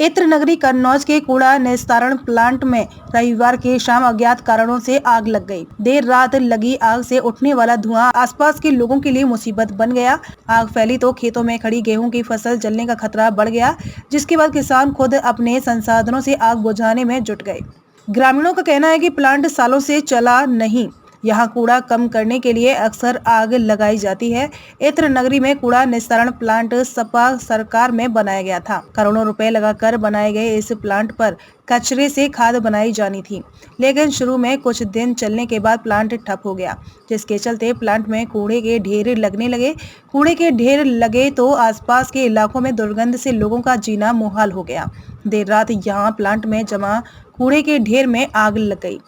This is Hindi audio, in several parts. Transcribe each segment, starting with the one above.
इत्र नगरी कन्नौज के कूड़ा निस्तारण प्लांट में रविवार की शाम अज्ञात कारणों से आग लग गई। देर रात लगी आग से उठने वाला धुआं आसपास के लोगों के लिए मुसीबत बन गया। आग फैली तो खेतों में खड़ी गेहूं की फसल जलने का खतरा बढ़ गया, जिसके बाद किसान खुद अपने संसाधनों से आग बुझाने में जुट गए। ग्रामीणों का कहना है कि प्लांट सालों से चला नहीं, यहाँ कूड़ा कम करने के लिए अक्सर आग लगाई जाती है। इत्र नगरी में कूड़ा निस्तारण प्लांट सपा सरकार में बनाया गया था। करोड़ों रुपए लगाकर बनाए गए इस प्लांट पर कचरे से खाद बनाई जानी थी, लेकिन शुरू में कुछ दिन चलने के बाद प्लांट ठप हो गया, जिसके चलते प्लांट में कूड़े के ढेर लगने लगे। कूड़े के ढेर लगे तो आसपास के इलाकों में दुर्गंध से लोगों का जीना मुहाल हो गया। देर रात यहाँ प्लांट में जमा कूड़े के ढेर में आग लग गई।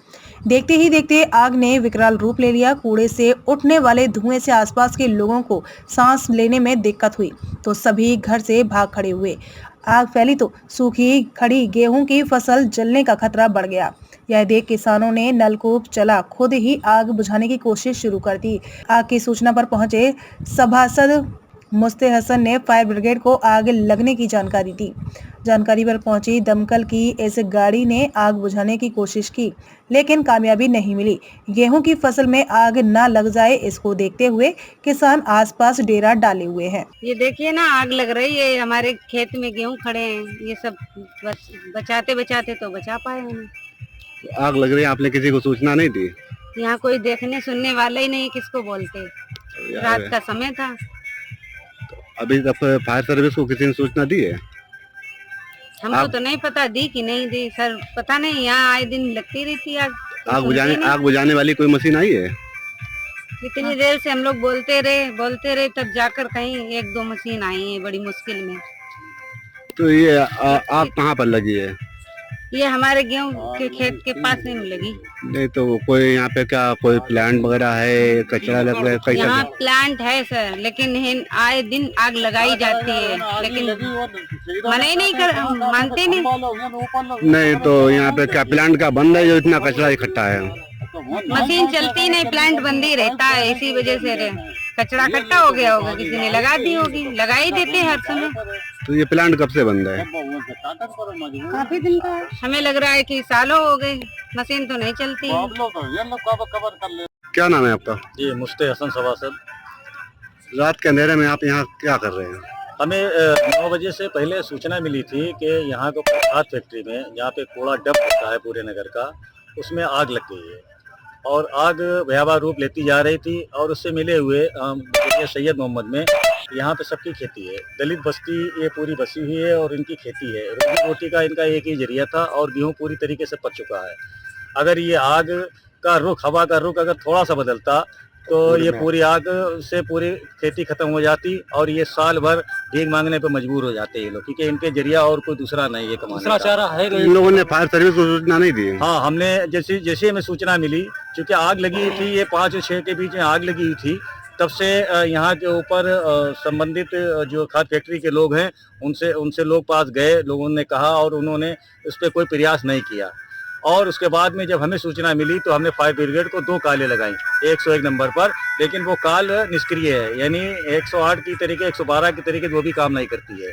देखते ही देखते आग ने विकराल रूप ले लिया। कूड़े से उठने वाले धुएं से आसपास के लोगों को सांस लेने में दिक्कत हुई तो सभी घर से भाग खड़े हुए। आग फैली तो सूखी खड़ी गेहूं की फसल जलने का खतरा बढ़ गया। यह देख किसानों ने नलकूप चला खुद ही आग बुझाने की कोशिश शुरू कर दी। आग की सूचना पर पहुंचे सभासद मुस्ते हसन ने फायर ब्रिगेड को आग लगने की जानकारी दी। जानकारी पर पहुंची दमकल की इस गाड़ी ने आग बुझाने की कोशिश की, लेकिन कामयाबी नहीं मिली। गेहूं की फसल में आग न लग जाए, इसको देखते हुए किसान आसपास डेरा डाले हुए हैं। ये देखिए ना, आग लग रही है। हमारे खेत में गेहूं खड़े हैं, ये सब बचाते बचाते तो बचा पाए हम। आग लग रही है, आपने किसी को सूचना नहीं दी? यहाँ कोई देखने सुनने वाला ही नहीं, किसको बोलते। रात का समय था। अभी तक फायर सर्विस को किसी ने सूचना दी है? हमको तो नहीं पता दी कि नहीं दी सर, पता नहीं। यहाँ आए दिन लगती रहती आग। आग बुझाने वाली कोई मशीन आई है? इतनी देर से हम लोग बोलते रहे तब जाकर कहीं एक दो मशीन आई है, बड़ी मुश्किल में। तो ये आग कहाँ पर लगी है? ये हमारे गेहूं के खेत के पास में लगी। नहीं तो कोई यहाँ पे क्या कोई प्लांट वगैरह है, कचरा लग रहा है? यहाँ प्लांट है सर, लेकिन आए दिन आग लगाई जाती है, लेकिन मना ही नहीं कर, मानते नहीं। नहीं तो यहाँ पे क्या प्लांट का बंद है जो इतना कचरा इकट्ठा है? मशीन चलती नहीं, प्लांट बंद ही रहता है, इसी वजह से कचरा इकट्ठा हो गया होगा, किसी ने लगा दी होगी। लगा ही देते हैं हर समय। तो ये प्लांट कब से बंद है? काफी दिन का है। हमें लग रहा है कि सालों हो गए, मशीन तो नहीं चलती है। क्या नाम है आपका? जी मुस्ते हसन सभासद। रात के अंधेरे में आप यहाँ क्या कर रहे हैं? हमें 9 बजे से पहले सूचना मिली थी कि यहाँ को खाद फैक्ट्री में, जहाँ पे कूड़ा डंप होता है पूरे नगर का, उसमें आग लग गई है और आग भयावह रूप लेती जा रही थी। और उससे मिले हुए सैयद मोहम्मद में यहाँ पे सबकी खेती है, दलित बस्ती ये पूरी बसी हुई है और इनकी खेती है। रोजी रोटी का इनका एक ही जरिया था और गेहूँ पूरी तरीके से पक चुका है। अगर ये आग का रुख, हवा का रुख अगर थोड़ा सा बदलता तो ये पूरी आग से पूरी खेती खत्म हो जाती और ये साल भर भीख मांगने पे मजबूर हो जाते हैं ये लोग, क्योंकि इनके जरिया और कोई दूसरा नहीं है, दूसरा चारा है। इन लोगों ने फायर सर्विस को सूचना नहीं दी? हाँ, हमने जैसे हमें सूचना मिली, क्योंकि आग लगी हुई थी, ये 5 और 6 के बीच में आग लगी हुई थी, तब से यहाँ के ऊपर संबंधित जो खाद फैक्ट्री के लोग हैं उनसे लोग पास गए, लोगों ने कहा और उन्होंने उस पर कोई प्रयास नहीं किया। और उसके बाद में जब हमें सूचना मिली तो हमने फायर ब्रिगेड को 2 कालें लगाई 101 नंबर पर, लेकिन वो काल निष्क्रिय है, यानी 108 की तरीके 112 की तरीके वो भी काम नहीं करती है।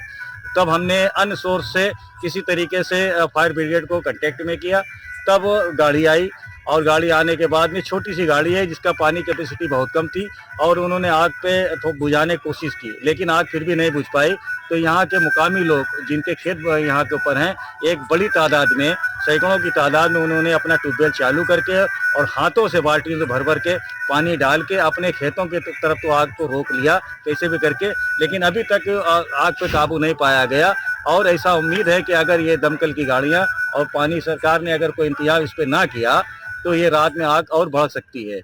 तब हमने अन्य सोर्स से किसी तरीके से फायर ब्रिगेड को कांटेक्ट में किया, तब गाड़ी आई और गाड़ी आने के बाद में छोटी सी गाड़ी है जिसका पानी कैपेसिटी बहुत कम थी और उन्होंने आग पे बुझाने की कोशिश की, लेकिन आग फिर भी नहीं बुझ पाई। तो यहाँ के मुकामी लोग जिनके खेत यहाँ के ऊपर हैं, एक बड़ी तादाद में, सैकड़ों की तादाद में उन्होंने अपना ट्यूबवेल चालू करके और हाथों से बाल्टी से भर भर के पानी डाल के अपने खेतों की तरफ तो आग को रोक लिया कैसे भी करके, लेकिन अभी तक आग पे काबू नहीं पाया गया। और ऐसा उम्मीद है कि अगर ये दमकल की गाड़ियाँ और पानी सरकार ने अगर कोई इंतजाम इस पर ना किया तो ये रात में आग और बढ़ सकती है।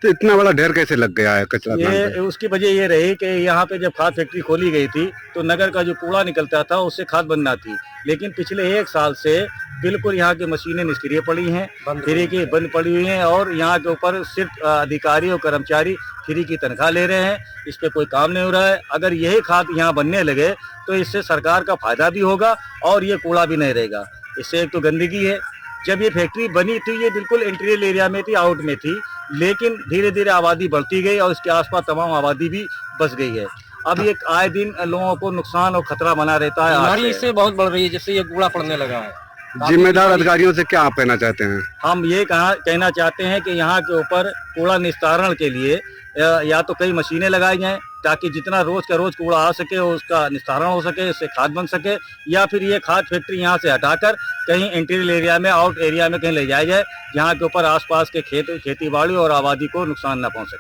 तो इतना बड़ा ढेर कैसे लग गया है कचरा? ये उसकी वजह ये रही कि यहाँ पे जब खाद फैक्ट्री खोली गई थी तो नगर का जो कूड़ा निकलता था उससे खाद बनना थी, लेकिन पिछले 1 साल से बिल्कुल यहाँ की मशीनें निष्क्रिय पड़ी हैं, फ्री की बंद पड़ी हुई हैं और यहाँ के ऊपर सिर्फ अधिकारी और कर्मचारी फ्री की तनख्वाह ले रहे हैं, इस पर कोई काम नहीं हो रहा है। अगर यही खाद यहाँ बनने लगे तो इससे सरकार का फायदा भी होगा और ये कूड़ा भी नहीं रहेगा। इससे एक तो गंदगी है। जब ये फैक्ट्री बनी थी ये बिल्कुल इंटीरियर एरिया में थी, आउट में थी, लेकिन धीरे धीरे आबादी बढ़ती गई और इसके आसपास तमाम आबादी भी बस गई है। अब ये आए दिन लोगों को नुकसान और खतरा बना रहता है। बीमारी इससे बहुत बढ़ रही है, जिससे ये कूड़ा पड़ने लगा है। जिम्मेदार अधिकारियों से क्या आप कहना चाहते हैं? हम ये कहना चाहते हैं कि यहाँ के ऊपर कूड़ा निस्तारण के लिए या तो कई मशीनें लगाई जाएं, ताकि जितना रोज का रोज कूड़ा आ सके उसका निस्तारण हो सके, इससे खाद बन सके, या फिर ये खाद फैक्ट्री यहाँ से हटाकर कहीं इंटीरियर एरिया में, आउट एरिया में कहीं ले जाया जाए, जहाँ के ऊपर आसपास के खेती बाड़ी और आबादी को नुकसान न पहुँच सके।